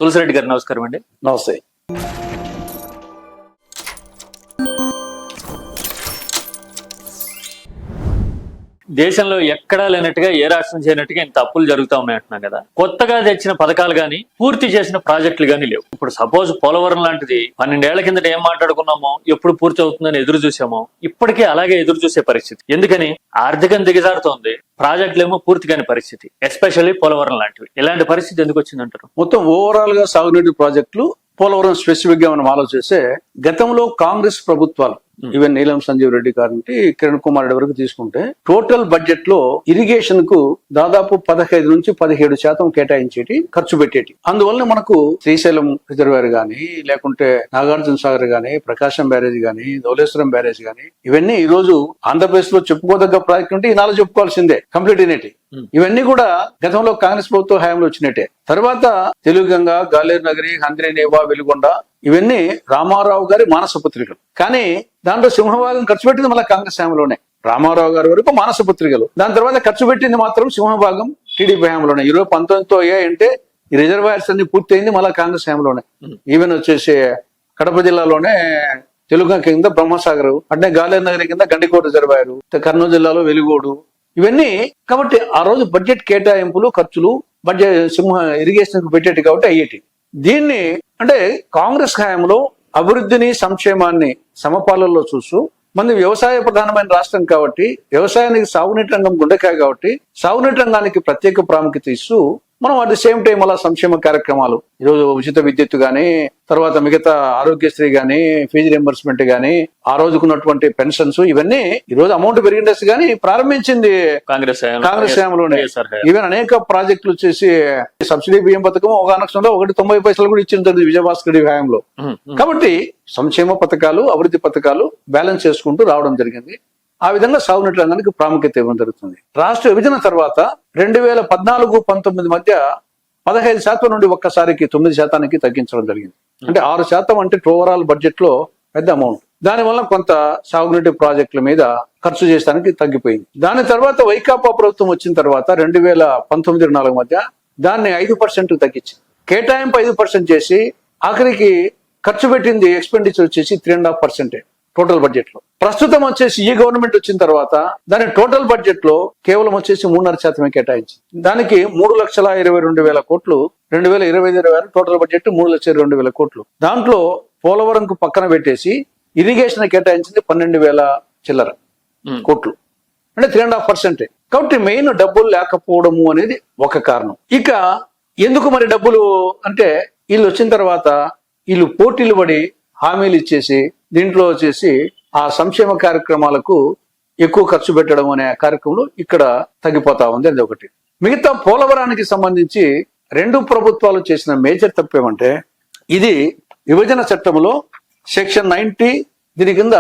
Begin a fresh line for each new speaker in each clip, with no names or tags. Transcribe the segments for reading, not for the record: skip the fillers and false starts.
తులసిరెడ్డి గారు నమస్కారం అండి.
నమస్తే.
దేశంలో ఎక్కడా లేనట్టుగా ఏ రాష్ట్రం చేయనట్టుగా ఇంత అప్పులు జరుగుతా ఉన్నాయంటున్నాం కదా. కొత్తగా తెచ్చిన పథకాలు గానీ పూర్తి చేసిన ప్రాజెక్టులు గానీ లేవు. ఇప్పుడు సపోజ్ పోలవరం లాంటిది 12 ఏళ్ల కిందట ఏం మాట్లాడుకున్నామో, ఎప్పుడు పూర్తి అవుతుందని ఎదురు చూసామో, ఇప్పటికీ అలాగే ఎదురు చూసే పరిస్థితి. ఎందుకని ఆర్థికం దిగజారుతోంది, ప్రాజెక్టులేమో పూర్తి కాని పరిస్థితి. ఎస్పెషల్లీ పోలవరం లాంటివి. ఇలాంటి పరిస్థితి ఎందుకు వచ్చిందంటారు?
మొత్తం ఓవరాల్ గా సాగునీటి ప్రాజెక్టులు పోలవరం స్పెసిఫిక్ గా మనం ఆలోచిస్తే గతంలో కాంగ్రెస్ ప్రభుత్వాలు ఈవెన్ నీలం సంజీవ్ రెడ్డి గారి నుండి కిరణ్ కుమార్ రెడ్డి వరకు తీసుకుంటే టోటల్ బడ్జెట్ లో ఇరిగేషన్ కు దాదాపు 15 నుంచి 17% కేటాయించేటి, ఖర్చు పెట్టేటి. అందువల్ల మనకు శ్రీశైలం రిజర్వేర్ గానీ, లేకుంటే నాగార్జున సాగర్ గానీ, ప్రకాశం బ్యారేజ్ గానీ, ధవళేశ్వరం బ్యారేజ్ గానీ, ఇవన్నీ ఈ రోజు ఆంధ్రప్రదేశ్ లో చెప్పుకోదగ్గ ప్రాజెక్ట్ ఉంటే ఈ 4 చెప్పుకోవాల్సిందే, కంప్లీట్ అయినటి. ఇవన్నీ కూడా గతంలో కాంగ్రెస్ ప్రభుత్వ హయాంలో వచ్చినట్టే. తర్వాత తెలుగుగంగ, గాలేరు నగరి, హంద్రీనేవా, వెలుగొండ, ఇవన్నీ రామారావు గారి మానస పత్రికలు. కానీ దాంట్లో సింహభాగం ఖర్చు పెట్టింది మళ్ళీ కాంగ్రెస్ హయాంలోనే. రామారావు గారి వరకు మానస పత్రికలు, దాని తర్వాత ఖర్చు పెట్టింది మాత్రం సింహభాగం టీడీపీ హయాంలోనే. 2019తో అంటే ఈ రిజర్వాయర్స్ అన్ని పూర్తి అయింది మళ్ళీ కాంగ్రెస్ హయాంలోనే. ఈవెన్ వచ్చేసి కడప జిల్లాలోనే తెలుగు కింద బ్రహ్మసాగర్, అంటే గాలేరు నగరి కింద గండికోట రిజర్వాయర్, కర్నూలు జిల్లాలో వెలుగోడు, ఇవన్నీ. కాబట్టి ఆ రోజు బడ్జెట్ కేటాయింపులు, ఖర్చులు బడ్జెట్ ఇరిగేషన్ పెట్టేటి కాబట్టి అయ్యేటి. దీన్ని అంటే కాంగ్రెస్ హయాంలో అభివృద్ధిని, సంక్షేమాన్ని సమపాలనలో చూస్తూ, మంది వ్యవసాయ ప్రధానమైన రాష్ట్రం కాబట్టి, వ్యవసాయానికి సాగునీటి రంగం గుండెకాయ కాబట్టి సాగునీటి రంగానికి ప్రత్యేక ప్రాముఖ్యత ఇస్తూ మనం అట్ ది సేమ్ టైం అలా సంక్షేమ కార్యక్రమాలు, ఈరోజు ఉచిత విద్యుత్ గానీ, తర్వాత మిగతా ఆరోగ్యశ్రీ గానీ, ఫీజు రింబర్స్మెంట్ గానీ, ఆ రోజుకున్నటువంటి పెన్షన్స్, ఇవన్నీ ఈ రోజు అమౌంట్ పెరిగిండొచ్చు కానీ ప్రారంభించింది కాంగ్రెస్ హయాంలోనే. ఈవెన్ అనేక ప్రాజెక్టులు వచ్చేసి సబ్సిడీ బియ్యం పథకం ఒక అనక్షంలో 1.90 పైసలు కూడా ఇచ్చింది విజయభాస్కర్ రెడ్డి హయాంలో. కాబట్టి సంక్షేమ పథకాలు, అభివృద్ధి పథకాలు బ్యాలెన్స్ చేసుకుంటూ రావడం జరిగింది. ఆ విధంగా సాగునీటి రంగానికి ప్రాముఖ్యత ఇవ్వడం జరుగుతుంది. రాష్ట్ర విభజన తర్వాత 2014-19 మధ్య 15% నుండి ఒక్కసారికి 9% తగ్గించడం జరిగింది. అంటే 6% అంటే ఓవరాల్ బడ్జెట్ లో పెద్ద అమౌంట్. దానివల్ల కొంత సాగునీటి ప్రాజెక్టుల మీద ఖర్చు చేయడానికి తగ్గిపోయింది. దాని తర్వాత వైకాపా ప్రభుత్వం వచ్చిన తర్వాత 2019-24 మధ్య దాన్ని 5% తగ్గించింది. కేటాయింపు 5% చేసి ఆఖరికి ఖర్చు పెట్టింది ఎక్స్పెండిచర్ వచ్చేసి 3.5% టోటల్ బడ్జెట్ లో. ప్రస్తుతం వచ్చేసి ఈ గవర్నమెంట్ వచ్చిన తర్వాత దాని టోటల్ బడ్జెట్ లో కేవలం వచ్చేసి 3.5% కేటాయించింది. దానికి 3,22,000 కోట్లు 2025 టోటల్ బడ్జెట్ 3,22,000 కోట్లు. దాంట్లో పోలవరంకు పక్కన పెట్టేసి ఇరిగేషన్ కేటాయించింది 12,000 చిల్లర కోట్లు, అంటే 3.5%. కాబట్టి మెయిన్ డబ్బులు లేకపోవడము అనేది ఒక కారణం. ఇక ఎందుకు మరి డబ్బులు అంటే, వీళ్ళు వచ్చిన తర్వాత వీళ్ళు పోటీలు పడి హామీలు ఇచ్చేసి దీంట్లో వచ్చేసి ఆ సంక్షేమ కార్యక్రమాలకు ఎక్కువ ఖర్చు పెట్టడం అనే కార్యక్రమంలో ఇక్కడ తగ్గిపోతా ఉంది. అది ఒకటి. మిగతా పోలవరానికి సంబంధించి 2 ప్రభుత్వాలు చేసిన మేజర్ తప్పేమంటే, ఇది విభజన చట్టంలో సెక్షన్ 90 దీని కింద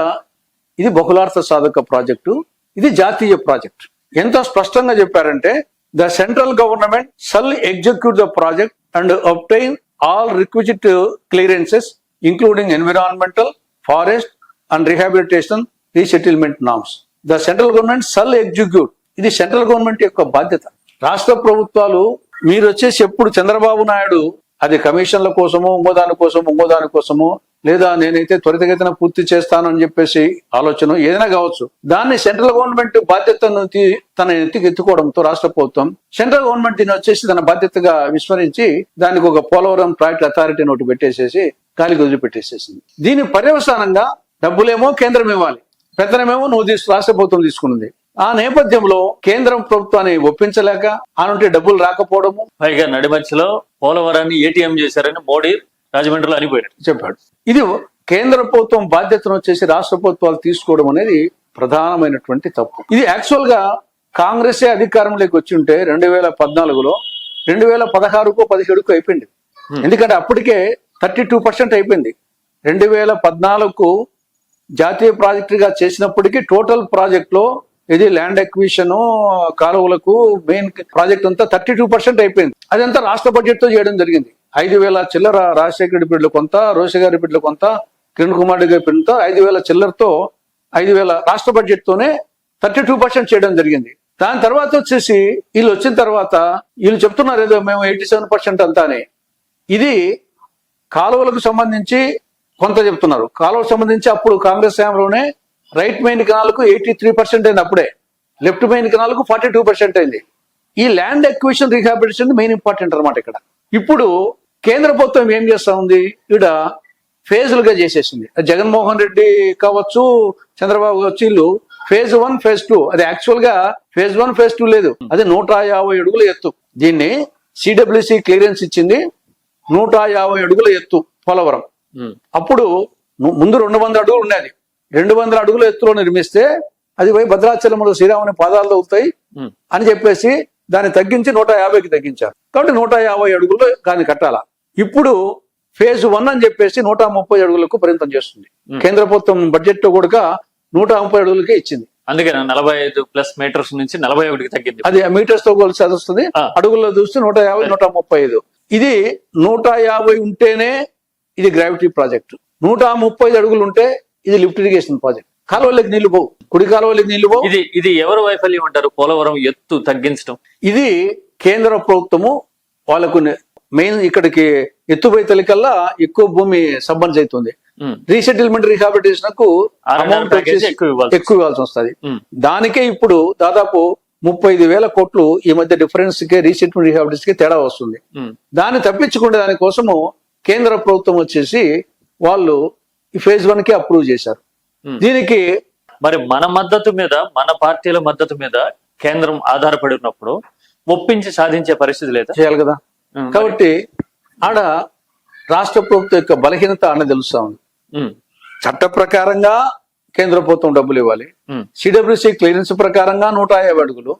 ఇది బహుళార్థ సాధక ప్రాజెక్టు, ఇది జాతీయ ప్రాజెక్ట్. ఎంతో స్పష్టంగా చెప్పారంటే, the central government shall execute the project and obtain all requisite clearances including environmental, forest and rehabilitation, resettlement norms. The central government shall execute. ఇది సెంట్రల్ గవర్నమెంట్ యొక్క బాధ్యత. రాష్ట్ర ప్రభుత్వాలు మీరు వచ్చేసి ఎప్పుడు చంద్రబాబు నాయుడు అది కమిషన్ల కోసమో, ఇంకోదాని కోసమో, లేదా నేనైతే త్వరితగతిన పూర్తి చేస్తానని చెప్పేసి ఆలోచన ఏదైనా కావచ్చు, దాన్ని సెంట్రల్ గవర్నమెంట్ బాధ్యతను తన ఎత్తుకోవడంతో రాష్ట్ర ప్రభుత్వం సెంట్రల్ గవర్నమెంట్ దీన్ని వచ్చేసి తన బాధ్యతగా విస్మరించి దానికి ఒక పోలవరం ప్రాజెక్ట్ అథారిటీ నోటు పెట్టేసేసి గాలికి వదిలిపెట్టేసేసింది. దీని పర్యవసానంగా డబ్బులేమో కేంద్రం ఇవ్వాలి, పెత్తనమేమో రాష్ట్ర ప్రభుత్వం తీసుకున్నది. ఆ నేపథ్యంలో కేంద్రం ప్రభుత్వాన్ని ఒప్పించలేక ఆనుంటే డబ్బులు రాకపోవడము,
పైగా నడిమధ్యలో పోలవరాన్ని ఏటీఎం చేశారని మోడీ రాజమండ్రిలో అనిపోయాడు చెప్పాడు.
ఇది కేంద్ర ప్రభుత్వం బాధ్యతను వచ్చేసి రాష్ట్ర ప్రభుత్వాలు తీసుకోవడం అనేది ప్రధానమైనటువంటి తప్పు. ఇది యాక్చువల్ గా కాంగ్రెసే అధికారంలోకి వచ్చి ఉంటే 2014లో 2016కో 17కో అయిపోయింది. ఎందుకంటే అప్పటికే 32% అయిపోయింది. 2014కు జాతీయ ప్రాజెక్టుగా చేసినప్పటికీ టోటల్ ప్రాజెక్ట్ లో ఇది ల్యాండ్ ఎక్విజిషన్, కాలువలకు మెయిన్ ప్రాజెక్ట్ అంతా 32% అయిపోయింది. అదంతా రాష్ట్ర బడ్జెట్ తో చేయడం జరిగింది. 5,000 చిల్లర రాజశేఖర రెడ్డి పీరియడ్లో కొంత, రోషి గారి పీరియడ్లో కొంత, కిరణ్ కుమార్ రెడ్డి గారి పీరియడ్తో 5,000 చిల్లరతో 5,000 రాష్ట్ర బడ్జెట్ తోనే 32% చేయడం జరిగింది. దాని తర్వాత వచ్చేసి వీళ్ళు వచ్చిన తర్వాత వీళ్ళు చెప్తున్నారు ఏదో మేము 87% అంతా అని. ఇది కాలువలకు సంబంధించి కొంత చెప్తున్నారు. కాలువకు సంబంధించి అప్పుడు కాంగ్రెస్ హయాంలోనే రైట్ మెయిన్ కెనాల్కు 83% అయింది, అప్పుడే లెఫ్ట్ మెయిన్ కెనాల్కు 42% అయింది. ఈ land acquisition rehabilitation main important అనమాట ఇక్కడ. ఇప్పుడు కేంద్ర ప్రభుత్వం ఏం చేస్తా ఉంది, ఇక్కడ ఫేజులుగా చేసేసింది. జగన్మోహన్ రెడ్డి కావచ్చు, చంద్రబాబు కావచ్చు, వీళ్ళు ఫేజ్ 1 ఫేజ్ 2, అది యాక్చువల్ గా ఫేజ్ 1 ఫేజ్ 2 లేదు, అది 150 అడుగుల ఎత్తు. దీన్ని సిడబ్ల్యూసి క్లియరెన్స్ ఇచ్చింది 150 అడుగుల ఎత్తు పోలవరం. అప్పుడు ముందు 200 అడుగులు ఉన్నది, 200 అడుగుల ఎత్తులో నిర్మిస్తే అది పోయి భద్రాచలంలో శ్రీరాముని పాదాలు అవుతాయి అని చెప్పేసి దాన్ని తగ్గించి 150కి తగ్గించారు. కాబట్టి 150 అడుగులు దాన్ని కట్టాలా. ఇప్పుడు ఫేజ్ 1 అని చెప్పేసి 130 అడుగులకు పరిమితం చేస్తుంది. కేంద్ర ప్రభుత్వం బడ్జెట్ లో కూడా 130 అడుగులకే ఇచ్చింది.
అందుకే 45+ మీటర్స్ నుంచి 41కి తగ్గింది.
అది మీటర్స్ తో కొలిసి అది వస్తుంది. అడుగుల్లో చూస్తే 150, 135. ఇది 150 ఉంటేనే ఇది గ్రావిటీ ప్రాజెక్ట్. 135 అడుగులు ఉంటే ఇది లిఫ్ట్ ఇరిగేషన్ ప్రాజెక్ట్. కాలువలకి నీళ్లు పోవు, కుడి కాలువలకి నీళ్లు పోవు.
ఇది ఎవరు వైఫల్యం అంటారు పోలవరం ఎత్తు తగ్గించడం?
ఇది కేంద్ర ప్రభుత్వము వాళ్ళకు మెయిన్ ఇక్కడికి ఎత్తుపై తల్లికల్లా ఎక్కువ భూమి సబ్మర్జ్ అవుతుంది. రీసెటిల్మెంట్ రీహాబిలిటేషన్ కు అమౌంట్ ఎక్కువ ఇవ్వాల్సి వస్తుంది. దానికే ఇప్పుడు దాదాపు 35,000 కోట్లు ఈ మధ్య డిఫరెన్స్ కి రీసెటిల్మెంట్ రీహాబిలిటేషన్ కి తేడా వస్తుంది. దాన్ని తప్పించుకునే దానికోసము కేంద్ర ప్రభుత్వం వచ్చేసి వాళ్ళు ఈ ఫేజ్ 1 కి అప్రూవ్ చేశారు. దీనికి
మరి మన మద్దతు మీద, మన పార్టీల మద్దతు మీద కేంద్రం ఆధారపడి ఉన్నప్పుడు ఒప్పించి సాధించే పరిస్థితి లేదా?
చేయాలి కదా. కాబట్టి ఆడ రాష్ట్ర ప్రభుత్వం యొక్క బలహీనత అన్నది తెలుస్తా ఉంది. చట్ట ప్రకారంగా కేంద్ర ప్రభుత్వం డబ్బులు ఇవ్వాలి. సిడబ్ల్యూసి క్లియరెన్స్ ప్రకారంగా 150 అడుగులు.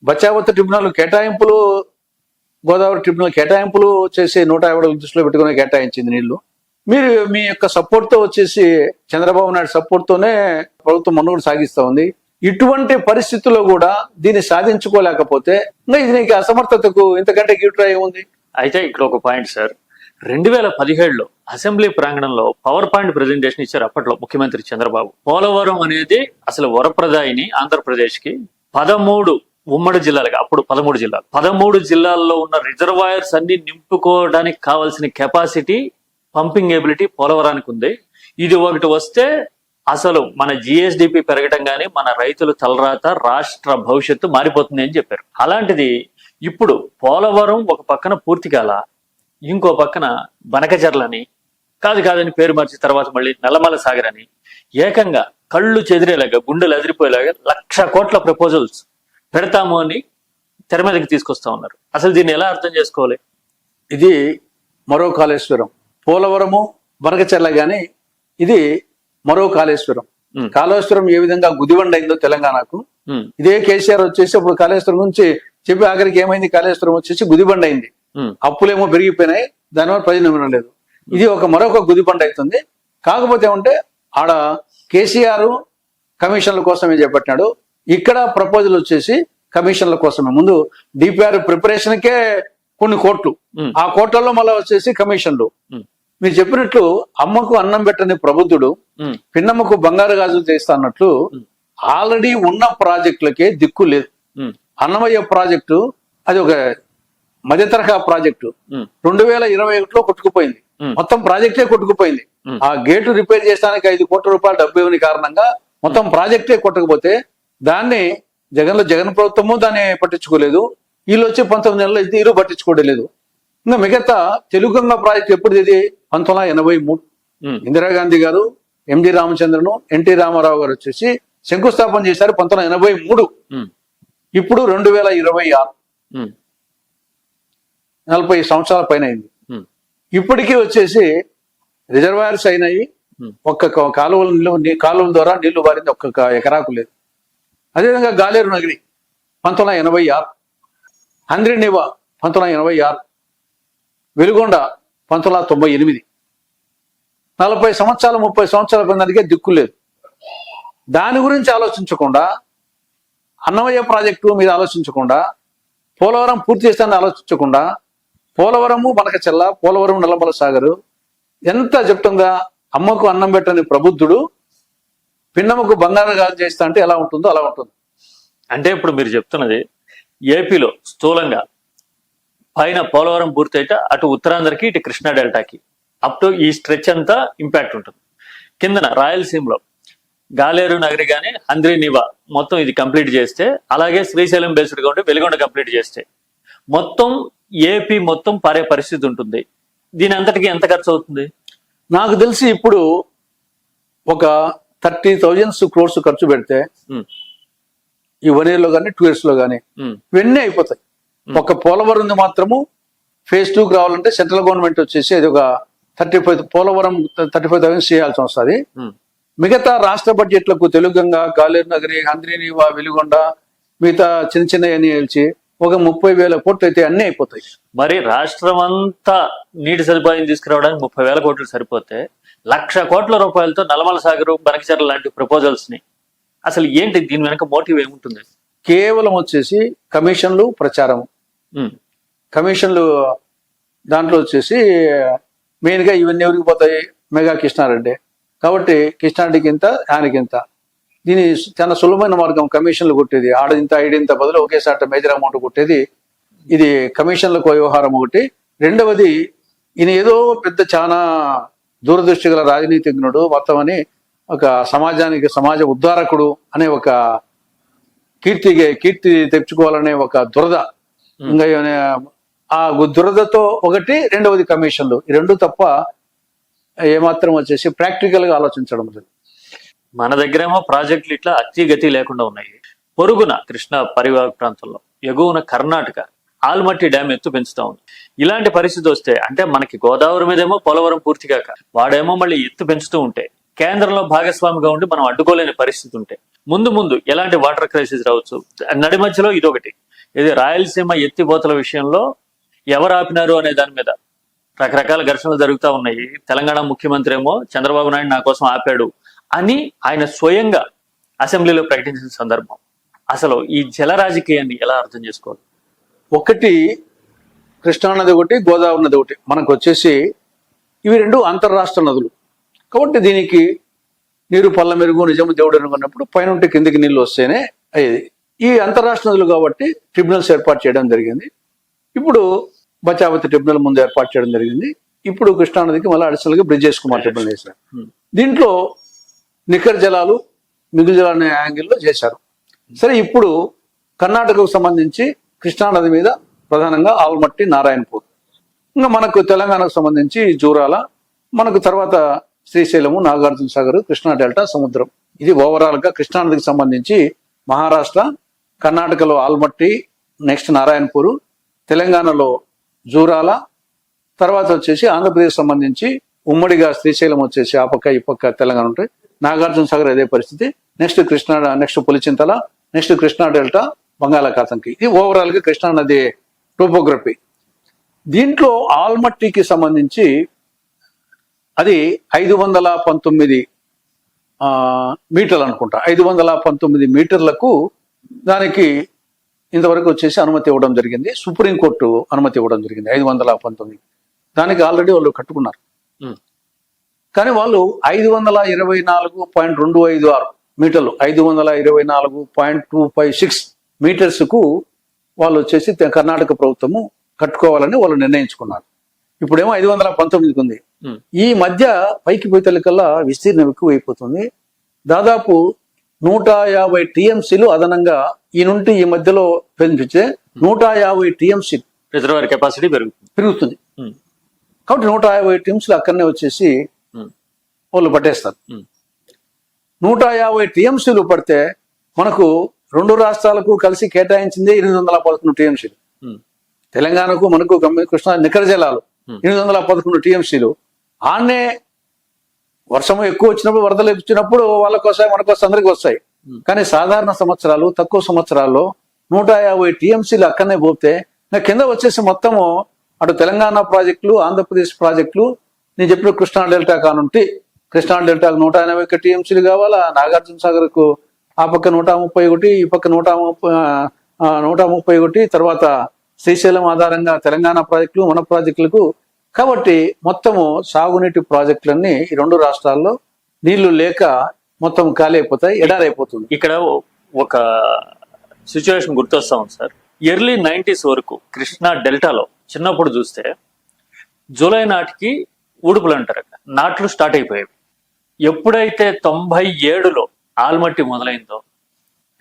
బచావత్ ట్రిబ్యునల్ కేటాయింపులు, గోదావరి ట్రిబ్యునల్ కేటాయింపులు చేసి 150 అడుగులు దృష్టిలో పెట్టుకుని కేటాయించింది నీళ్లు. మీరు మీ యొక్క సపోర్ట్ తో వచ్చేసి చంద్రబాబు నాయుడు సపోర్ట్ తోనే ప్రభుత్వం మనుగడ సాగిస్తా ఉంది. ఇటువంటి పరిస్థితుల్లో కూడా దీన్ని సాధించుకోలేకపోతే ఇంకా ఇది నీకు అసమర్థతకు ఇంతకంటే గీటురాయి ఉంది.
అయితే ఇక్కడ ఒక పాయింట్ సార్, 2017లో అసెంబ్లీ ప్రాంగణంలో పవర్ పాయింట్ ప్రెజెంటేషన్ ఇచ్చారు అప్పట్లో ముఖ్యమంత్రి చంద్రబాబు. పోలవరం అనేది అసలు వరప్రదాయిని ఆంధ్రప్రదేశ్ కి 13 ఉమ్మడి జిల్లాలుగా, అప్పుడు 13 జిల్లాలు, 13 జిల్లాల్లో ఉన్న రిజర్వాయర్స్ అన్ని నింపుకోవడానికి కావాల్సిన కెపాసిటీ, పంపింగ్ ఎబిలిటీ పోలవరానికి ఉంది. ఇది ఒకటి వస్తే అసలు మన జిఎస్డిపి పెరగటం గానీ, మన రైతుల తలరాత, రాష్ట్ర భవిష్యత్తు మారిపోతుంది అని చెప్పారు. అలాంటిది ఇప్పుడు పోలవరం ఒక పక్కన పూర్తి కాల, ఇంకో పక్కన బనకచర్లని కాదని పేరు మార్చి తర్వాత మళ్ళీ నల్లమల సాగర్ అని ఏకంగా కళ్ళు చెదిరేలాగా, గుండెలు ఎదిరిపోయేలాగా 1,00,000 కోట్ల ప్రపోజల్స్ పెడతాము అని తెర మీదకి తీసుకొస్తా ఉన్నారు. అసలు దీన్ని ఎలా అర్థం చేసుకోవాలి?
ఇది మరో కాళేశ్వరం. పోలవరము, బనకచర్ల గాని ఇది మరో కాళేశ్వరం. కాళేశ్వరం ఏ విధంగా గుదిబండ అయిందో తెలంగాణకు, ఇదే కేసీఆర్ వచ్చేసి అప్పుడు కాళేశ్వరం గురించి చెప్పి ఆఖరికి ఏమైంది, కాళేశ్వరం వచ్చేసి గుదిబండ అయింది. అప్పులేమో పెరిగిపోయినాయి, దానివల్ల ప్రయోజనం లేదు. ఇది మరొక గుదిబండ అవుతుంది. కాకపోతే ఏమంటే ఆడ కేసీఆర్ కమిషన్ల కోసమే చేపట్టినాడు, ఇక్కడ ప్రపోజల్ వచ్చేసి కమిషన్ల కోసమే. ముందు డిపిఆర్ ప్రిపరేషన్ కే కొన్ని కోట్లు, ఆ కోట్లలో మళ్ళీ వచ్చేసి కమిషన్లు. మీరు చెప్పినట్లు అమ్మకు అన్నం పెట్టని ప్రబుద్ధుడు పిన్నమ్మకు బంగారు గాజులు చేస్తా అన్నట్లు ఆల్రెడీ ఉన్న ప్రాజెక్టులకే దిక్కు లేదు. అన్నమయ్య ప్రాజెక్టు అది ఒక మధ్య తరహా ప్రాజెక్టు 2021లో కొట్టుకుపోయింది. మొత్తం ప్రాజెక్టే కొట్టుకుపోయింది. ఆ గేటు రిపేర్ చేయడానికి 5 కోట్ల రూపాయలు డబ్బు ఇవ్వని కారణంగా మొత్తం ప్రాజెక్టే కొట్టకపోతే దాన్ని జగన్ ప్రభుత్వము దాన్ని పట్టించుకోలేదు. వీళ్ళు వచ్చి 19 నెలలు అయితే వీళ్ళు పట్టించుకోవడం లేదు. ఇంకా మిగతా తెలుగుగంగ ప్రాజెక్ట్ ఎప్పుడు ఇది 1983 ఇందిరాగాంధీ గారు, ఎంజి రామచంద్రను, ఎన్టీ రామారావు గారు వచ్చేసి శంకుస్థాపన చేశారు 1983. ఇప్పుడు 2026, 40 సంవత్సరాల పైన అయింది. ఇప్పటికీ వచ్చేసి రిజర్వాయర్స్ అయినాయి, ఒక్క కాలువల ద్వారా నీళ్లు బారింది ఒక్క ఎకరాకు లేదు. అదేవిధంగా గాలేరు నగరి 1986, హంద్రినివా 1986, వెలుగొండ 1998. 40 సంవత్సరాలు 30 సంవత్సరాల పొందడానికే దిక్కు లేదు. దాని గురించి ఆలోచించకుండా, అన్నమయ్య ప్రాజెక్టు మీద ఆలోచించకుండా, పోలవరం పూర్తి చేస్తానని ఆలోచించకుండా, పోలవరము బనకచెర్ల, పోలవరం నల్లమల సాగరు ఎంత చెప్తుందా, అమ్మకు అన్నం పెట్టని ప్రబుద్ధుడు పిన్నమ్మకు బంగారం గాజు చేస్తా అంటే ఎలా ఉంటుందో అలా ఉంటుంది.
అంటే ఇప్పుడు మీరు చెప్తున్నది ఏపీలో స్థూలంగా పైన పోలవరం పూర్తయితే అటు ఉత్తరాంధ్రకి ఇటు కృష్ణా డెల్టాకి అప్ టు ఈ స్ట్రెచ్ అంతా ఇంపాక్ట్ ఉంటుంది. కిందన రాయలసీమలో గాలేరు నగరి కానీ హంద్రీ నివా మొత్తం ఇది కంప్లీట్ చేస్తే, అలాగే శ్రీశైలం బేస్డ్ గా ఉంటే వెలిగొండ కంప్లీట్ చేస్తే మొత్తం ఏపీ మొత్తం పారే పరిస్థితి ఉంటుంది. దీని అంతటికి ఎంత ఖర్చు అవుతుంది?
నాకు తెలిసి ఇప్పుడు ఒక 30,000 crores ఖర్చు పెడితే ఈ 1 year లో కానీ 2 years లో కానీ ఇవన్నీ అయిపోతాయి. ఒక పోలవరం మాత్రము phase 2 రావాలంటే సెంట్రల్ గవర్నమెంట్ వచ్చేసి అది ఒక 35,000 చేయాల్సి వస్తుంది. మిగతా రాష్ట్ర బడ్జెట్లకు తెలుగంగా, గాలేరు నగరి, హంద్రీనీవా, వెలిగొండ, మిగతా చిన్న చిన్న ఎన్నిల్చి ఒక 30,000 కోట్లు అయితే అన్ని అయిపోతాయి.
మరి రాష్ట్రం అంతా నీటి సదుపాయం తీసుకురావడానికి 30,000 కోట్లు సరిపోతే 1,00,000 కోట్ల రూపాయలతో నల్లమల సాగర్, బనకచెర్ల లాంటి ప్రపోజల్స్ ని అసలు ఏంటి, దీని వెనక మోటివ్ ఏముంటుంది?
కేవలం వచ్చేసి కమిషన్లు, ప్రచారం. కమిషన్లు దాంట్లో వచ్చేసి మెయిన్ గా ఇవన్నీ ఎవరికి పోతాయి? మెగా కృష్ణారెడ్డి కాబట్టి కృష్ణారెడ్డికి ఇంత, ఆయనకి ఇంత. దీని చాలా సులభమైన మార్గం కమిషన్లు కొట్టేది. ఆడదింత ఐడింత బదులు ఒకేసారి మేజర్ అమౌంట్ కొట్టేది. ఇది కమిషన్లకు వ్యవహారం ఒకటి. రెండవది, ఈయన ఏదో పెద్ద చాలా దూరదృష్టి గల రాజనీతిజ్ఞుడు, మొత్తం అని ఒక సమాజానికి సమాజ ఉద్ధారకుడు అనే ఒక కీర్తి తెచ్చుకోవాలనే ఒక దురద, ఇంకా ఆ దురదతో ఒకటి, రెండవది కమిషన్లు. ఈ రెండు తప్ప ఏమాత్రం వచ్చేసి ప్రాక్టికల్ గా ఆలోచించడం లేదు.
మన దగ్గరేమో ప్రాజెక్టులు ఇట్లా అతిగతి లేకుండా ఉన్నాయి. పొరుగున కృష్ణా పరివాహక ప్రాంతంలో, ఎగువన కర్ణాటక ఆల్మట్టి డ్యామ్ ఎత్తు పెంచుతా ఉంది. ఇలాంటి పరిస్థితి వస్తే అంటే మనకి గోదావరి మీదేమో పోలవరం పూర్తిగాక వాడేమో మళ్ళీ ఎత్తు పెంచుతూ ఉంటే, కేంద్రంలో భాగస్వామిగా ఉండి మనం అడ్డుకోలేని పరిస్థితి ఉంటే ముందు ఎలాంటి వాటర్ క్రైసిస్ రావచ్చు. నడి మధ్యలో ఇదొకటి, ఇది రాయలసీమ ఎత్తిపోతల విషయంలో ఎవరు ఆపినారు అనే దాని మీద రకరకాల ఘర్షణలు జరుగుతూ ఉన్నాయి. తెలంగాణ ముఖ్యమంత్రి ఏమో చంద్రబాబు నాయుడు నా కోసం ఆపాడు అని ఆయన స్వయంగా అసెంబ్లీలో ప్రకటించిన సందర్భం. అసలు ఈ జల రాజకీయాన్ని ఎలా అర్థం చేసుకోవాలి?
ఒకటి కృష్ణానది ఒకటి, గోదావరి నది ఒకటి. మనకు వచ్చేసి ఇవి రెండు అంతర్రాష్ట్ర నదులు కాబట్టి దీనికి నీరు పల్ల మెరుగు, నిజము దేవుడు అనుకున్నప్పుడు పైన కిందికి నీళ్లు వస్తేనే అయ్యేది. ఈ అంతర్రాష్ట్ర నదులు కాబట్టి ట్రిబ్యునల్స్ ఏర్పాటు చేయడం జరిగింది. ఇప్పుడు బచావతి ట్రిబ్యునల్ ముందు ఏర్పాటు చేయడం జరిగింది. ఇప్పుడు కృష్ణానదికి మళ్ళీ అడిషనల్ గా బ్రిజేష్ కుమార్ ట్రిబ్యునల్ చేశారు. దీంట్లో నికర జలాలు, మిగులు జలాలు అనే యాంగిల్లో చేశారు. సరే, ఇప్పుడు కర్ణాటకకు సంబంధించి కృష్ణానది మీద ప్రధానంగా ఆల్మట్టి, నారాయణపూర్, ఇంకా మనకు తెలంగాణకు సంబంధించి జూరాల, మనకు తర్వాత శ్రీశైలము, నాగార్జున సాగర్, కృష్ణా డెల్టా, సముద్రం. ఇది ఓవరాల్ గా కృష్ణానదికి సంబంధించి మహారాష్ట్ర, కర్ణాటకలో ఆల్మట్టి, నెక్స్ట్ నారాయణపూర్, తెలంగాణలో జూరాల, తర్వాత వచ్చేసి ఆంధ్రప్రదేశ్ సంబంధించి ఉమ్మడిగా శ్రీశైలం వచ్చేసి ఆ పక్క ఈ పక్క తెలంగాణ ఉంటాయి. నాగార్జున సాగర్ అదే పరిస్థితి. Next Pulichintala, next Krishna delta, బంగాళాఖాతంకి. ఇది ఓవరాల్ గా కృష్ణా నది టోపోగ్రఫీ. దీంట్లో ఆల్మట్టికి సంబంధించి అది 519 మీటర్లు అనుకుంటా. 519 మీటర్లకు దానికి ఇంతవరకు వచ్చేసి అనుమతి ఇవ్వడం జరిగింది. సుప్రీంకోర్టు అనుమతి ఇవ్వడం జరిగింది 519. దానికి ఆల్రెడీ వాళ్ళు కట్టుకున్నారు. కానీ వాళ్ళు 524.256 మీటర్లు, 524.256 మీటర్స్ కు వాళ్ళు వచ్చేసి కర్ణాటక ప్రభుత్వము కట్టుకోవాలని వాళ్ళు నిర్ణయించుకున్నారు. ఇప్పుడేమో 519 ఉంది. ఈ మధ్య పైకి పోయేకల్లా విస్తీర్ణం ఎక్కువైపోతుంది. దాదాపు 150 టీఎంసీలు అదనంగా ఈ నుండి ఈ మధ్యలో పెంచితే 150 టీఎంసీ
రిజర్వాయర్ కెపాసిటీ
పెరుగుతుంది. కాబట్టి 150 టీఎంసీలు అక్కడనే వచ్చేసి వాళ్ళు పట్టేస్తారు. 150 టీఎంసీలు పడితే మనకు రెండు రాష్ట్రాలకు కలిసి కేటాయించింది 811 టీఎంసీలు. తెలంగాణకు మనకు కృష్ణా నికర జలాలు 811 టీఎంసీలు. ఆన్నే వర్షం ఎక్కువ వచ్చినప్పుడు, వరదలు వచ్చినప్పుడు వాళ్ళకి వస్తాయి, మనకు వస్తాయి, అందరికి వస్తాయి. కానీ సాధారణ సంవత్సరాలు, తక్కువ సంవత్సరాల్లో 150 టీఎంసీలు అక్కడనే పోతే కింద వచ్చేసి మొత్తము అటు తెలంగాణ ప్రాజెక్టులు, ఆంధ్రప్రదేశ్ ప్రాజెక్టులు, నేను చెప్పిన కృష్ణా డెల్టా కానుంటే కృష్ణా డెల్టాకు 181 టీఎంసీలు కావాలా, నాగార్జున సాగర్ కు ఆ పక్క 131, ఈ పక్క 131, తర్వాత శ్రీశైలం ఆధారంగా తెలంగాణ ప్రాజెక్టులు, మన ప్రాజెక్టులకు. కాబట్టి మొత్తము సాగునీటి ప్రాజెక్టులన్నీ ఈ రెండు రాష్ట్రాల్లో నీళ్లు లేక మొత్తం ఖాళీ అయిపోతాయి, ఎడారైపోతుంది.
ఇక్కడ ఒక సిచ్యువేషన్ గుర్తొస్తా ఉంది సార్. ఎర్లీ 90s వరకు కృష్ణా డెల్టాలో చిన్నప్పుడు చూస్తే జూలై నాటికి ఊడుపులు అంటారు, నాట్లు స్టార్ట్ అయిపోయేవి. ఎప్పుడైతే 97లో ఆల్మట్టి మొదలైందో,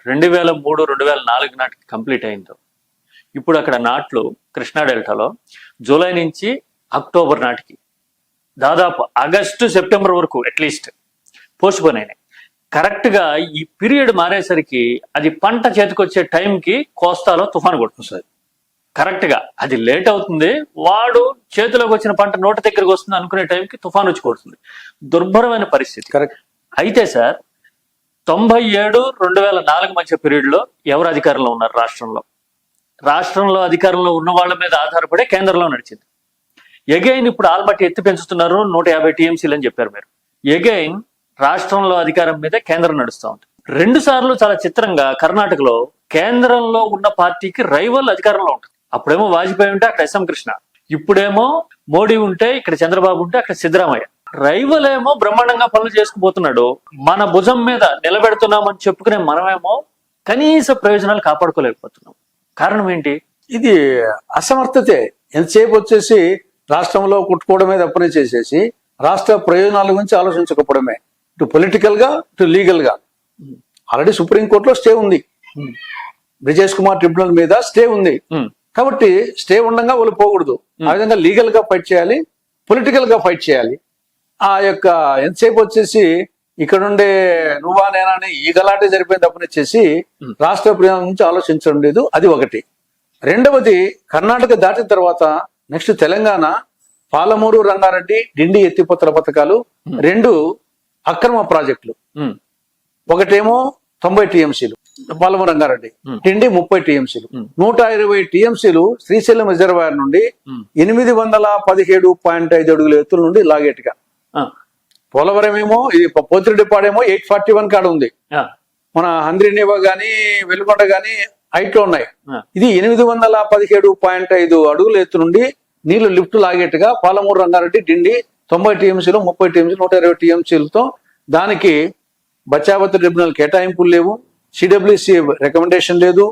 2003, 2004 నాటికి కంప్లీట్ అయిందో, ఇప్పుడు అక్కడ నాట్లు కృష్ణా డెల్టాలో జూలై నుంచి అక్టోబర్ నాటికి దాదాపు ఆగస్టు సెప్టెంబర్ వరకు అట్లీస్ట్ పోస్ట్ పోన్ అయినాయి. కరెక్ట్ గా ఈ పీరియడ్ మారేసరికి అది పంట చేతికొచ్చే టైంకి కోస్తాలో తుఫాను కొట్టుకొస్తుంది. కరెక్ట్ గా అది లేట్ అవుతుంది, వాడు చేతిలోకి వచ్చిన పంట నోట దగ్గరకు వస్తుంది అనుకునే టైంకి తుఫాను వచ్చి కొడుతుంది. దుర్భరమైన పరిస్థితి.
కరెక్ట్.
అయితే సార్ 97, 2004 మధ్య పీరియడ్ లో ఎవరు అధికారంలో ఉన్నారు రాష్ట్రంలో అధికారంలో ఉన్న వాళ్ళ మీద ఆధారపడే కేంద్రంలో నడిచింది. ఎగైన్ ఇప్పుడు ఆల్మట్టి ఎత్తి పెంచుతున్నారు, 150 టీఎంసీలు అని చెప్పారు మీరు. ఎగైన్ రాష్ట్రంలో అధికారం మీద కేంద్రం నడుస్తూ ఉంది. 2 సార్లు చాలా చిత్రంగా కర్ణాటకలో కేంద్రంలో ఉన్న పార్టీకి రైవల్ అధికారంలో ఉంటుంది. అప్పుడేమో వాజ్పేయి ఉంటే అక్కడ ఎస్ఎం కృష్ణ, ఇప్పుడేమో మోడీ ఉంటే ఇక్కడ చంద్రబాబు ఉంటే అక్కడ సిద్ధరామయ్య. రైవల్ ఏమో బ్రహ్మాండంగా పనులు చేసుకుపోతున్నాడు, మన భుజం మీద నిలబెడుతున్నామని చెప్పుకునే మనమేమో కనీస ప్రయోజనాలు కాపాడుకోలేకపోతున్నాం. కారణం ఏంటి?
ఇది అసమర్థతే. ఎంతసేపు వచ్చేసి రాష్ట్రంలో కుట్టుకోవడమే తప్పనే చేసేసి రాష్ట్ర ప్రయోజనాల గురించి ఆలోచించకపోవడమే, ఇటు పొలిటికల్ గా ఇటు లీగల్ గా. ఆల్రెడీ సుప్రీంకోర్టులో స్టే ఉంది, బ్రిజేష్ కుమార్ ట్రిబ్యునల్ మీద స్టే ఉంది. కాబట్టి స్టే ఉండగా వాళ్ళు పోకూడదు. ఆ విధంగా లీగల్ గా ఫైట్ చేయాలి, పొలిటికల్ గా ఫైట్ చేయాలి. ఆ యొక్క ఎంతసేపు వచ్చేసి ఇక్కడుండే నువ్వా నేనా అని ఈ గలాటే జరిపోయింది తప్పనిచ్చేసి రాష్ట్ర ప్రయోజనం నుంచి ఆలోచించడం లేదు. అది ఒకటి. రెండవది, కర్ణాటక దాటిన తర్వాత నెక్స్ట్ తెలంగాణ పాలమూరు రంగారెడ్డి డిండి ఎత్తిపోతల పథకాలు 2 అక్రమ ప్రాజెక్టులు. ఒకటేమో 90 టీఎంసీలు పాలమూరు రంగారెడ్డి, డిండి 30 టీఎంసీలు, 120 టీఎంసీలు శ్రీశైలం రిజర్వాయర్ నుండి 817.5 అడుగుల ఎత్తుల నుండి లాగేట్టుగా. పోలవరం ఏమో ఇది పోతిరెడ్డిపాడేమో 841 కాడ ఉంది. మన హంద్రీనేవా గాని వెలుగొండ గాని హైట్ లో ఉన్నాయి. ఇది 817.5 అడుగుల ఎత్తు నుండి నీళ్లు లిఫ్ట్ లాగేట్టుగా పాలమూరు రంగారెడ్డి డిండి 90 టీఎంసీలు 30 టీఎంసీలు 120 టీఎంసీలతో దానికి బచావతి ట్రిబ్యునల్ కేటాయింపులు లేవు, సిడబ్ల్యూసి రికమెండేషన్ లేదు,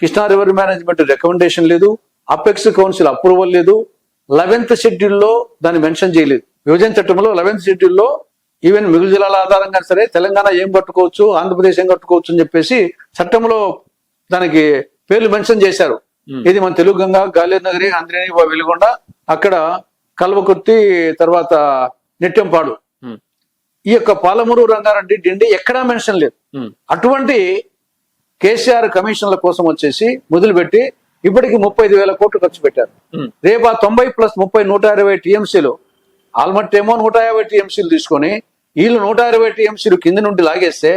కృష్ణా రివర్ మేనేజ్మెంట్ రికమెండేషన్ లేదు, అపెక్స్ కౌన్సిల్ అప్రూవల్ లేదు, 11th షెడ్యూల్లో దాన్ని మెన్షన్ చేయలేదు. విభజన చట్టంలో 11th షెడ్యూల్లో ఈవెన్ మిగులు జిల్లాల ఆధారంగా సరే తెలంగాణ ఏం కట్టుకోవచ్చు, ఆంధ్రప్రదేశ్ ఏం కట్టుకోవచ్చు అని చెప్పేసి చట్టంలో దానికి పేర్లు మెన్షన్ చేశారు. ఇది మన తెలుగు గంగా, గాలేరు నగరి, హంద్రేని, వెలుగొండ, అక్కడ కల్వకుర్తి, తర్వాత నెట్టెంపాడు. ఈ యొక్క పాలమూరు రంగారెడ్డి డిండి ఎక్కడా మెన్షన్ లేదు. అటువంటి కేసీఆర్ కమిషన్ల కోసం వచ్చేసి మొదలుపెట్టి ఇప్పటికి 35,000 కోట్లు ఖర్చు పెట్టారు. రేపు ఆ 90 + 30 120 టీఎంసీలు ఆల్మట్టి ఏమో 150 టీఎంసీలు తీసుకొని వీళ్ళు 120 టీఎంసీలు కింద నుండి లాగేస్తే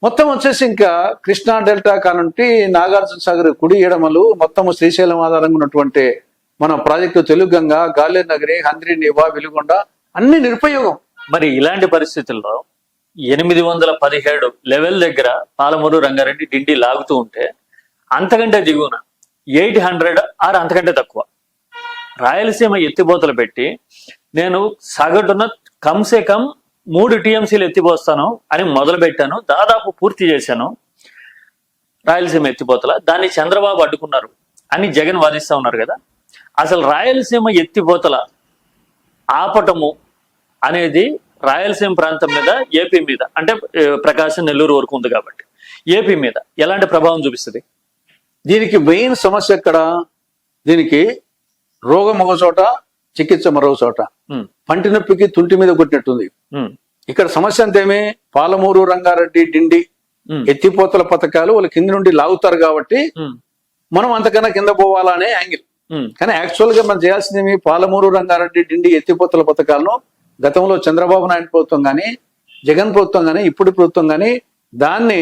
మొత్తం వచ్చేసి ఇంకా కృష్ణా డెల్టా కానుంటి నాగార్జున సాగర్ కుడి ఎడమలు మొత్తం శ్రీశైలం ఆధారంగా ఉన్నటువంటి మన ప్రాజెక్టు తెలుగు గంగా, గాలేరు నగరి, హంద్రీనేవా, వెలుగొండ అన్ని నిరుపయోగం.
మరి ఇలాంటి పరిస్థితుల్లో 817 లెవెల్ దగ్గర పాలమూరు రంగారెడ్డి డిండి లాగుతూ ఉంటే అంతకంటే దిగువన 800 ఆర్ అంతకంటే తక్కువ రాయలసీమ ఎత్తిపోతలు పెట్టి నేను సగటున కమ్సే కమ్ 3 టీఎంసీలు ఎత్తిపోస్తాను అని మొదలు పెట్టాను, దాదాపు పూర్తి చేశాను రాయలసీమ ఎత్తిపోతల. దాన్ని చంద్రబాబు అడ్డుకున్నారు అని జగన్ వాదిస్తా ఉన్నారు కదా. అసలు రాయలసీమ ఎత్తిపోతల ఆపటము అనేది రాయలసీమ ప్రాంతం మీద, ఏపీ మీద, అంటే ప్రకాశం నెల్లూరు వరకు ఉంది కాబట్టి ఏపీ మీద ఎలాంటి ప్రభావం చూపిస్తుంది?
దీనికి మెయిన్ సమస్య ఎక్కడ? దీనికి రోగం ఒక చోట, చికిత్స మరో చోట. పంటి నొప్పికి తుంటి మీద కొట్టినట్టుంది. ఇక్కడ సమస్య అంతేమే, పాలమూరు రంగారెడ్డి డిండి ఎత్తిపోతల పథకాలు వాళ్ళు కింద నుండి లాగుతారు కాబట్టి మనం అంతకన్నా కింద పోవాలా అనే యాంగిల్. కానీ యాక్చువల్ గా మనం చేయాల్సింది పాలమూరు రంగారెడ్డి డిండి ఎత్తిపోతల పథకాలను గతంలో చంద్రబాబు నాయుడు ప్రభుత్వం కానీ, జగన్ ప్రభుత్వం కానీ, ఇప్పుడు ప్రభుత్వం కానీ దాన్ని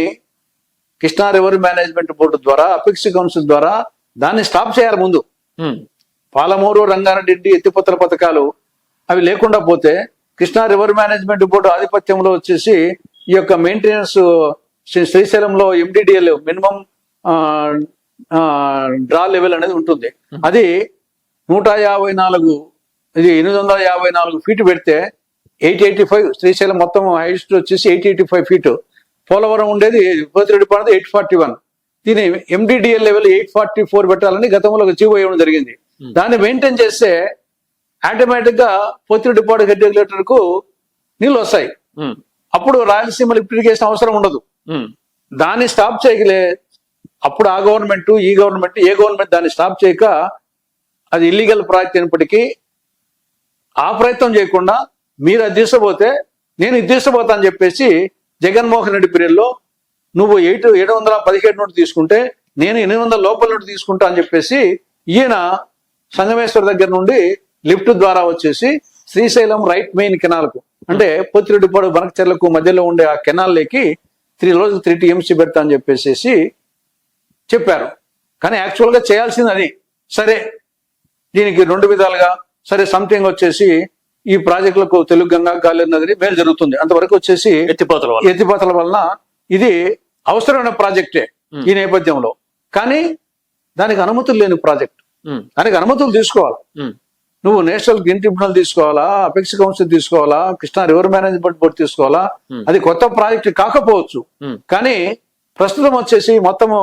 కృష్ణా రివర్ మేనేజ్మెంట్ బోర్డు ద్వారా, అపెక్స్ కౌన్సిల్ ద్వారా దాన్ని స్టాప్ చేయాలి ముందు. పాలమూరు రంగారెడ్డి ఎత్తిపోతల పథకాలు అవి లేకుండా పోతే కృష్ణా రివర్ మేనేజ్మెంట్ బోర్డు ఆధిపత్యంలో వచ్చేసి ఈ యొక్క మెయింటెనెన్స్ శ్రీశైలంలో ఎండిడిఎల్ మినిమం డ్రా లెవెల్ అనేది ఉంటుంది. అది 854 ఫీట్ పెడితే 885 శ్రీశైలం మొత్తం హైట్ వచ్చేసి 885 ఫీట్. పోలవరం ఉండేది పోతిరెడ్డిపాడు 841. దీని ఎండిడిఎల్ లెవెల్ 844 పెట్టాలని గతంలో ఒక జీవో ఇవ్వడం జరిగింది. దాన్ని మెయింటైన్ చేస్తే ఆటోమేటిక్ గా పోతిరెడ్డిపాడు హెడ్ రెగ్యులేటర్ కు నీళ్ళు వస్తాయి. అప్పుడు రాయలసీమ లిఫ్ట్ ఇరిగేషన్ అవసరం ఉండదు. దాన్ని స్టాప్ చేయగలే అప్పుడు ఆ గవర్నమెంట్ ఈ గవర్నమెంట్ ఏ గవర్నమెంట్ దాన్ని స్టాప్ చేయక అది ఇల్లీగల్ ప్రాజెక్ట్ అయినప్పటికీ ఆ ప్రయత్నం చేయకుండా మీరు అది తీసుకుపోతే నేను ఇది తీసుకుపోతా అని చెప్పేసి జగన్మోహన్ రెడ్డి పీరియడ్లో నువ్వు 717 నోటు తీసుకుంటే నేను 800 లోపల నోటు తీసుకుంటా అని చెప్పేసి ఈయన సంగమేశ్వర్ దగ్గర నుండి లిఫ్ట్ ద్వారా వచ్చేసి శ్రీశైలం రైట్ మెయిన్ కెనాల్ కు అంటే పోతిరెడ్డిపాడు బనకచెర్లకు మధ్యలో ఉండే ఆ కెనాల్ లేకి 3 TMC పెడతా అని చెప్పేసి చెప్పారు. కానీ యాక్చువల్ గా చేయాల్సింది అది. సరే దీనికి 2 విధాలుగా సరే సంథింగ్ వచ్చేసి ఈ ప్రాజెక్టులకు తెలుగు గంగా గాలేరు నది మేలు జరుగుతుంది. అంతవరకు వచ్చేసి ఎత్తిపోతల వలన ఇది అవసరమైన ప్రాజెక్టే ఈ నేపథ్యంలో. కానీ దానికి అనుమతులు లేని ప్రాజెక్ట్. దానికి అనుమతులు తీసుకోవాలి. నువ్వు నేషనల్ గ్రీన్ ట్రిబ్యునల్ తీసుకోవాలా, అపెక్స్ కౌన్సిల్ తీసుకోవాలా, కృష్ణా రివర్ మేనేజ్మెంట్ బోర్డు తీసుకోవాలా. అది కొత్త ప్రాజెక్ట్ కాకపోవచ్చు. కానీ ప్రస్తుతం వచ్చేసి మొత్తము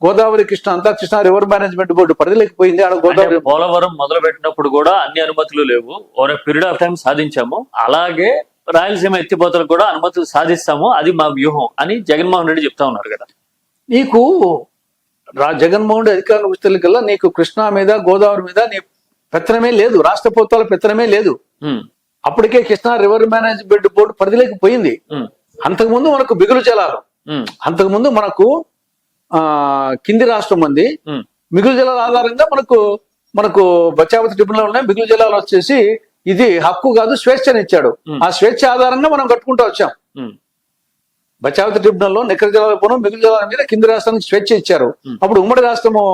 గోదావరి కృష్ణ అంతా కృష్ణా రివర్ మేనేజ్మెంట్ బోర్డు పరిధిలోకి పోయింది. ఆడ గోదావరి
పోలవరం మొదలు పెట్టినప్పుడు కూడా అన్ని అనుమతులు లేవు. ఓవర్ పీరియడ్ ఆఫ్ టైం సాధించాము. అలాగే రాయలసీమ ఎత్తిపోతలకు కూడా అనుమతులు సాధిస్తాము, అది మా వ్యూహం అని జగన్మోహన్ రెడ్డి చెప్తా ఉన్నారు కదా.
నీకు జగన్మోహన్ రెడ్డి అధికారంలోకి వచ్చే కల్లా నీకు కృష్ణా మీద గోదావరి మీద నీ పెత్తనమే లేదు, రాష్ట్ర ప్రభుత్వాల పెత్తనమే లేదు. అప్పటికే కృష్ణా రివర్ మేనేజ్మెంట్ బోర్డు పరిధిలోకి పోయింది. అంతకుముందు మనకు మిగులు జలాలు, అంతకుముందు మనకు కింది రాష్ట్రం మంది మిగులు జలాల ఆధారంగా మనకు బచావతి ట్రిబ్యునల్ ఉన్నాయి. మిగులు జలాలు వచ్చేసి ఇది హక్కు కాదు స్వేచ్ఛని ఇచ్చాడు. ఆ స్వేచ్ఛ ఆధారంగా మనం కట్టుకుంటూ వచ్చాం. బచావతి ట్రిబ్యునల్ లో నికర జలాల పోను మిగులు జలాల మీద కింది రాష్ట్రానికి స్వేచ్ఛ ఇచ్చారు. అప్పుడు ఉమ్మడి రాష్ట్రము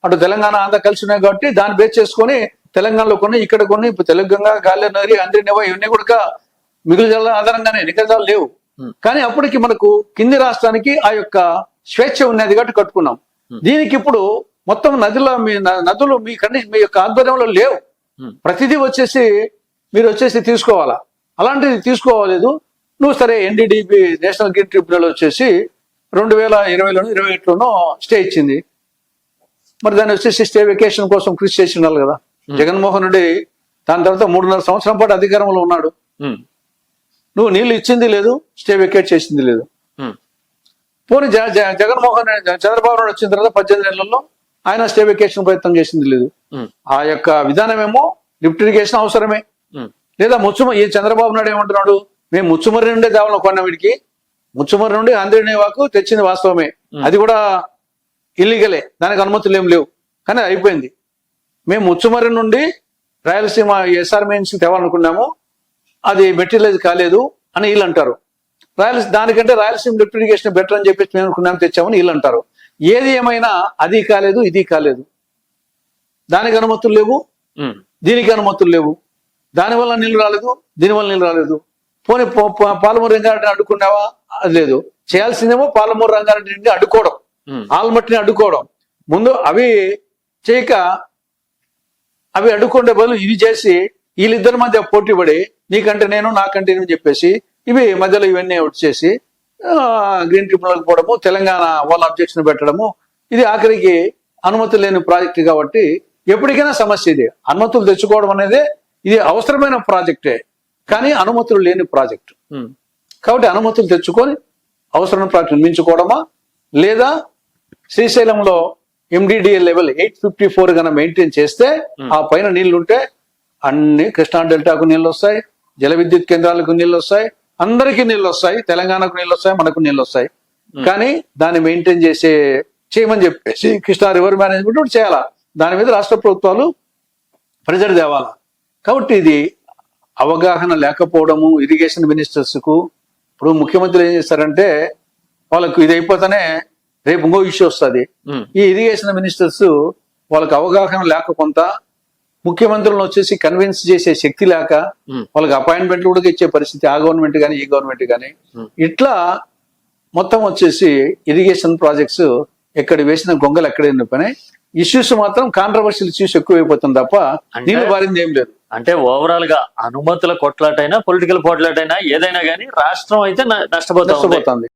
అటు తెలంగాణ ఆంధ్ర కలిసి ఉన్నాయి కాబట్టి దాన్ని బేస్ చేసుకొని తెలంగాణలో కొన్ని ఇక్కడ కొన్ని తెలుగు గంగా గాలేరు నది అందరినివా ఇవన్నీ కూడా మిగులు జలాల ఆధారంగానే నికర జలాలు లేవు. కానీ అప్పటికి మనకు కింది రాష్ట్రానికి ఆ యొక్క స్వేచ్ఛ ఉన్నది కాబట్టి కట్టుకున్నాం. దీనికి ఇప్పుడు మొత్తం నదులు మీ యొక్క ఆధ్వర్యంలో లేవు. ప్రతిదీ వచ్చేసి మీరు వచ్చేసి తీసుకోవాలా. అలాంటిది తీసుకోవాలేదు. నువ్వు సరే ఎన్డీడీబీ నేషనల్ గ్రీన్ ట్రిబ్యునల్ వచ్చేసి 2020లోనూ 2021లోనో స్టే ఇచ్చింది. మరి దాన్ని వచ్చేసి స్టే వెకేషన్ కోసం కృషి చేసి ఉండాలి కదా. జగన్మోహన్ రెడ్డి దాని తర్వాత 3.5 సంవత్సరం పాటు అధికారంలో ఉన్నాడు. నువ్వు నీళ్లు ఇచ్చింది లేదు, స్టే వెకేట్ చేసింది లేదు. పోనీ జగన్మోహన్ చంద్రబాబు నాయుడు వచ్చిన తర్వాత 18 నెలల్లో ఆయన స్టే వెకేషన్ ప్రయత్నం చేసింది లేదు. ఆ యొక్క విధానం ఏమో లిఫ్ట్ ఇరిగేషన్ అవసరమే. లేదా ఈ చంద్రబాబు నాయుడు ఏమంటున్నాడు, మేము ముచ్చుమర్రి నుండే దేవాలను కొన్న వీడికి ముచ్చుమర్రి నుండి ఆంధ్రనేవాకు తెచ్చింది వాస్తవమే, అది కూడా ఇల్లీగలే, దానికి అనుమతులు ఏం లేవు. కానీ అయిపోయింది. మేము ముచ్చుమర్రి నుండి రాయలసీమ ఎస్ఆర్ మెయిన్స్ తేవాలనుకున్నాము, అది మెటీరియలైజ్ కాలేదు అని వీళ్ళు అంటారు. దానికంటే రాయలసీమ లిఫ్ట్ ఇరిగేషన్ బెటర్ అని చెప్పేసి మేము అనుకున్నాము తెచ్చామని వీళ్ళు అంటారు. ఏది ఏమైనా అది కాలేదు ఇది కాలేదు. దానికి అనుమతులు లేవు, దీనికి అనుమతులు లేవు. దానివల్ల నీళ్ళు రాలేదు, దీనివల్ల నీళ్ళు రాలేదు. పోనీ పాలమూరు రంగారెడ్డిని అడ్డుకున్నావా, అది లేదు. చేయాల్సిందేమో పాలమూరు రంగారెడ్డిని అడ్డుకోవడం, ఆల్మట్టిని అడ్డుకోవడం. ముందు అవి చేయక అవి అడ్డుకుంటే బదులు ఇది చేసి వీళ్ళిద్దరి మధ్య పోటీ పడి నీకంటే నేను నాకంటే నేను చెప్పేసి ఇవి మధ్యలో ఇవన్నీ వచ్చేసి గ్రీన్ ట్రిబ్యునల్కి పోవడము, తెలంగాణ వాళ్ళ అబ్జెక్షన్ పెట్టడము. ఇది ఆఖరికి అనుమతి లేని ప్రాజెక్టు కాబట్టి ఎప్పటికైనా సమస్య ఇది. అనుమతులు తెచ్చుకోవడం అనేది ఇది అవసరమైన ప్రాజెక్టే, కానీ అనుమతులు లేని ప్రాజెక్టు. కాబట్టి అనుమతులు తెచ్చుకొని అవసరమైన ప్రాజెక్టు నిర్మించుకోవడమా, లేదా శ్రీశైలంలో ఎండిడిఎల్ లెవెల్ 854 కన్నా మెయింటైన్ చేస్తే ఆ పైన నీళ్లుంటే అన్ని కృష్ణా డెల్టాకు నీళ్ళు వస్తాయి, జల విద్యుత్ కేంద్రాలకు నీళ్ళు వస్తాయి, అందరికీ నీళ్ళు వస్తాయి, తెలంగాణకు నీళ్ళు వస్తాయి, మనకు నీళ్ళు వస్తాయి. కానీ దాన్ని మెయింటైన్ చేయమని చెప్పేసి కృష్ణా రివర్ మేనేజ్మెంట్ చేయాలా. దాని మీద రాష్ట్ర ప్రభుత్వాలు ప్రెజర్ తేవాలా. కాబట్టి ఇది అవగాహన లేకపోవడము ఇరిగేషన్ మినిస్టర్స్ కు. ఇప్పుడు ముఖ్యమంత్రులు ఏం చేస్తారంటే వాళ్ళకు ఇది అయిపోతానే రేపు ఇంకో ఇష్యూ వస్తుంది. ఈ ఇరిగేషన్ మినిస్టర్స్ వాళ్ళకి అవగాహన లేక కొంత ముఖ్యమంత్రులను వచ్చేసి కన్విన్స్ చేసే శక్తి లేక వాళ్ళకి అపాయింట్మెంట్లు కూడా ఇచ్చే పరిస్థితి ఆ గవర్నమెంట్ కానీ ఈ గవర్నమెంట్ కానీ. ఇట్లా మొత్తం వచ్చేసి ఇరిగేషన్ ప్రాజెక్ట్స్ ఎక్కడ వేసిన గొంగలు ఎక్కడ పని ఇష్యూస్ మాత్రం కాంట్రవర్షియల్ ఇష్యూస్ ఎక్కువైపోతుంది తప్ప నీళ్ళు బారింది ఏం లేదు.
అంటే ఓవరాల్ గా అనుమతుల కొట్లాటైనా పొలిటికల్ కొట్లాటైనా ఏదైనా కానీ రాష్ట్రం అయితే నష్టపోతుంది.